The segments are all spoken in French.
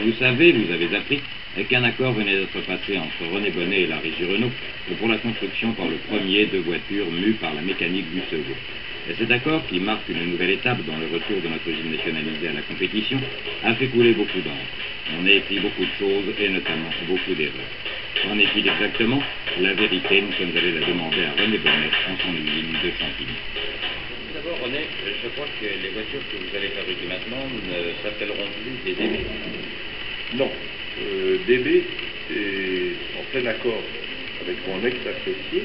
Vous savez, vous avez appris qu'un accord venait d'être passé entre René Bonnet et la régie Renault pour la construction par le premier de voitures mues par la mécanique du second. Et cet accord, qui marque une nouvelle étape dans le retour de notre usine nationalisée à la compétition, a fait couler beaucoup d'encre. On a écrit beaucoup de choses et notamment beaucoup d'erreurs. Qu'en est-il exactement? La vérité, nous sommes allés la demander à René Bonnet en son usine de Champigny. D'abord, René, je crois que les voitures que vous allez fabriquer maintenant ne s'appelleront plus des DB. Non. DB est en plein accord avec mon ex-associé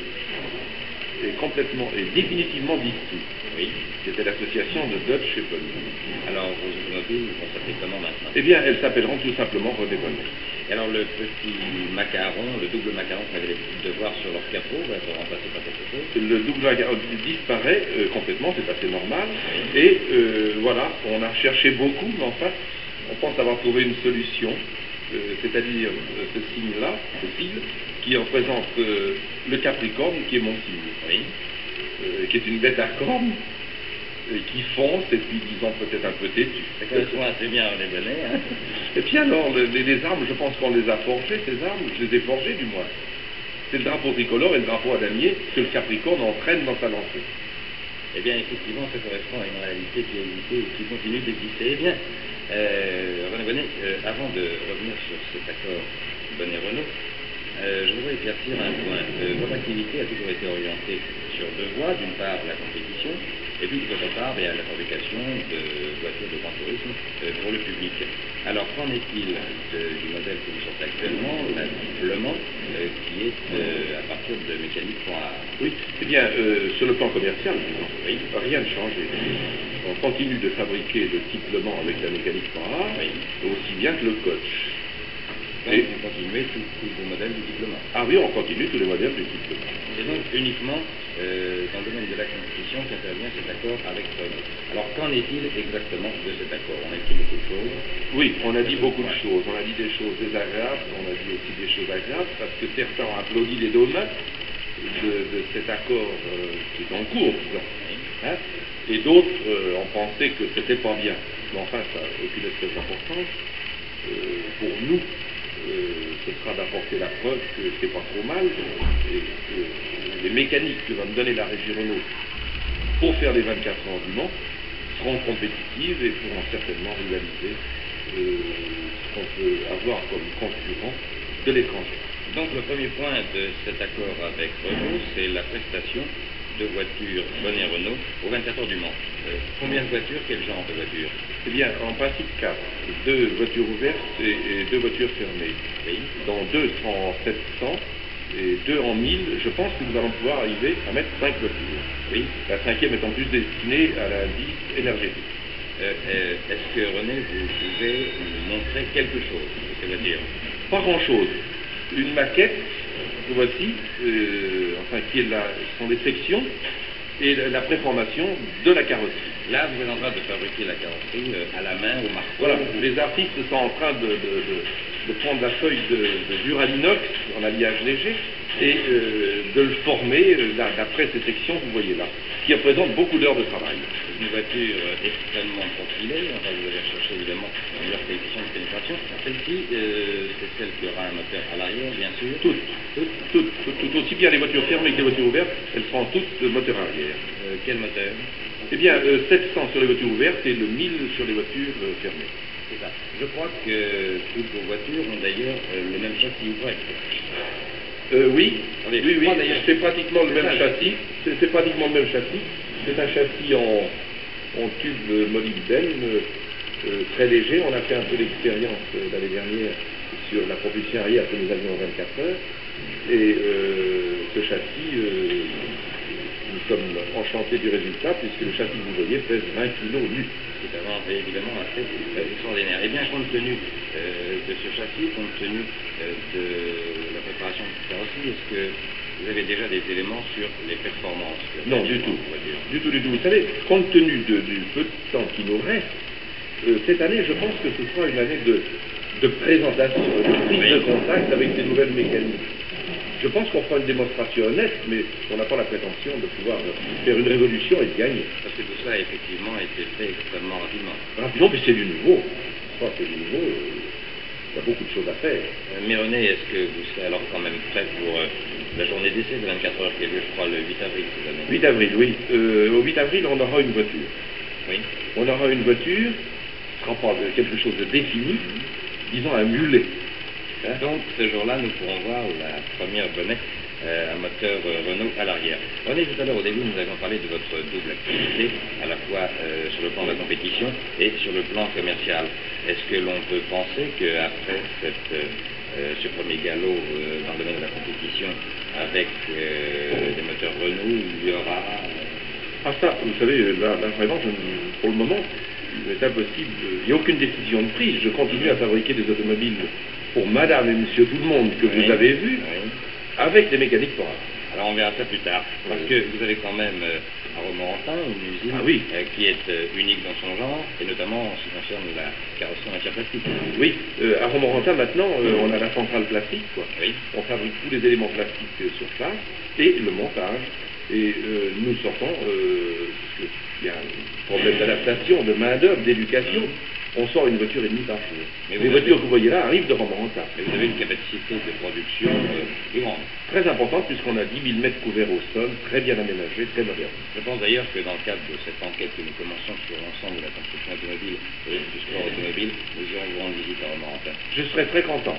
et complètement et définitivement dissous. Oui. C'était l'association de Dodge et Bonnet. Alors, vos automobiles vont s'appeler comment maintenant? Eh bien, elles s'appelleront tout simplement René Bonnet. Et alors, le petit macaron, le double macaron qu'on avait l'habitude de voir sur leur capot, va être remplacé par quelque chose? Le double macaron disparaît complètement, c'est assez normal. Et voilà, on a cherché beaucoup, mais en fait, on pense avoir trouvé une solution, c'est-à-dire ce signe-là, ce sigle, qui représente le Capricorne, qui est mon signe, Oui. qui est une bête à cornes, qui fonce, et puis disons peut-être un peu têtu. Ça correspond assez bien à René Bonnet, hein? Et puis alors, les armes, je pense qu'on les a forgées, ces armes, je les ai forgées du moins. C'est le drapeau tricolore et le drapeau à damier que le Capricorne entraîne dans sa lancée. Eh bien, effectivement, ça correspond à une réalité qui existe et qui continue d'exister. Eh bien, René Bonnet, avant de revenir sur cet accord Bonnet-Renault, je voudrais éclaircir un point. Votre activité a toujours été orientée sur deux voies. D'une part, la compétition, et puis d'autre part, la fabrication de voitures de grand tourisme pour le public. Alors, qu'en est-il du modèle que vous sortez actuellement, Le Mans, qui est à partir de mécanique.a? Oui, eh bien, sur le plan commercial, Oui. rien ne change. On continue de fabriquer le type Le Mans avec la mécanique.a, Oui. aussi bien que le coach. Donc, Et- vous continuez tous vos modèles du diplôme. Ah oui, on continue tous les modèles du type Le Mans. C'est donc uniquement dans le domaine de la compétition qu'intervient cet accord avec Renault. Alors, qu'en est-il exactement de cet accord? On a écrit beaucoup de choses. Oui, on a dit beaucoup de choses. On a dit des choses désagréables, on a dit aussi des choses agréables, parce que certains ont applaudi les deux mains de cet accord qui est en cours, disons. Hein, et d'autres ont pensé que c'était pas bien. Mais enfin, ça n'a aucune espèce d'importance. Pour nous, ce sera d'apporter la preuve que c'est pas trop mal, et que les mécaniques que va me donner la régie Renault pour faire les 24 heures du Mans seront compétitives et pourront certainement rivaliser ce qu'on peut avoir comme concurrent de l'étranger. Donc, le premier point de cet accord avec Renault, c'est la prestation de voitures Bonnet-Renault aux 24 heures du Mans. Combien de voitures? Quel genre de voitures? Eh bien, en principe, 4. 2 voitures ouvertes et 2 voitures fermées. Oui. Dont 2 seront en 700 et 2 en 1000. Je pense que nous allons pouvoir arriver à mettre 5 voitures. Oui. La 5e étant plus destinée à l'indice énergétique. Est-ce que, René, vous pouvez nous montrer quelque chose de ces voitures? Pas grand-chose. Une maquette, voici, enfin, qui est sont des sections, et la préformation de la carrosserie. Là, vous êtes en train de fabriquer la carrosserie à la main, au marteau. Voilà, les artistes sont en train de prendre la feuille de duralinox en alliage léger et de le former d'après ces sections que vous voyez là, qui représentent beaucoup d'heures de travail. Une voiture extrêmement profilée. Enfin, vous avez recherché évidemment une meilleure qualification de pénétration. Celle-ci, c'est celle qui aura un moteur à l'arrière, bien sûr. Toutes, aussi bien les voitures fermées que les voitures ouvertes, elles seront toutes de moteur arrière. Quel moteur? Eh bien, 700 sur les voitures ouvertes et le 1000 sur les voitures fermées. C'est ça. Je crois que toutes vos voitures ont d'ailleurs le même châssis ouvré. Oui, Allez, oui, je crois d'ailleurs. c'est pratiquement le C'est même ça. châssis. C'est pratiquement le même châssis. C'est un châssis en tube molybdène très léger. On a fait un peu d'expérience l'année dernière sur la propulsion arrière que nous avions en 24 heures. Et ce châssis, nous sommes enchantés du résultat, puisque le châssis que vous voyez pèse 20 kg nu. C'est évidemment assez extraordinaire. Eh bien, compte tenu de ce châssis, compte tenu de la préparation de cette carrosserie, est-ce que vous avez déjà des éléments sur les performances? Non, du tout. Du tout. Vous savez, compte tenu du peu de temps qui nous reste, cette année, je pense que ce sera une année de présentation, de prise de contact avec ces nouvelles mécaniques. Je pense qu'on fera une démonstration honnête, mais on n'a pas la prétention de pouvoir faire une révolution et de gagner. Parce que tout ça a effectivement été fait extrêmement rapidement. Rapidement, puis c'est du nouveau. C'est du nouveau. Il y a beaucoup de choses à faire. Mais René, est-ce que vous serez alors quand même prêt pour la journée d'essai de 24 heures qui a lieu, je crois, le 8 avril cette année? 8 avril, oui. Au 8 avril, on aura une voiture. Oui. On aura une voiture, ce ne sera pas quelque chose de défini, disons un mulet. Hein? Donc, ce jour-là, nous pourrons voir la première bonnet à moteur Renault à l'arrière. René, tout à l'heure, au début, nous avons parlé de votre double activité, à la fois sur le plan de la compétition et sur le plan commercial. Est-ce que l'on peut penser qu'après ce premier galop dans le domaine de la compétition avec des moteurs Renault, il y aura... Ah ça, vous savez, là vraiment, pour le moment, il est impossible, il n'y a aucune décision de prise. Je continue à fabriquer des automobiles pour madame et monsieur tout le monde que vous avez vu, avec des mécaniques Porat. Alors on verra ça plus tard, parce que vous avez quand même à Romorantin une usine qui est unique dans son genre, et notamment en ce qui concerne la carrosserie en matière plastique. Oui, à Romorantin maintenant, on a la centrale plastique, quoi. Oui. On fabrique tous les éléments plastiques sur place, et le montage. Et nous sortons, parce qu'il y a un problème d'adaptation, de main-d'œuvre, d'éducation, on sort une voiture et demie par jour. Les voitures que vous voyez là arrivent de Romorantin. Et vous avez une capacité de production plus grande. Très importante, puisqu'on a 10 000 mètres couverts au sol, très bien aménagés, très moderne. Je pense d'ailleurs que dans le cadre de cette enquête que nous commençons sur l'ensemble de la construction automobile et du sport automobile, nous irons vous rendre visite à Romorantin. Je serai très content.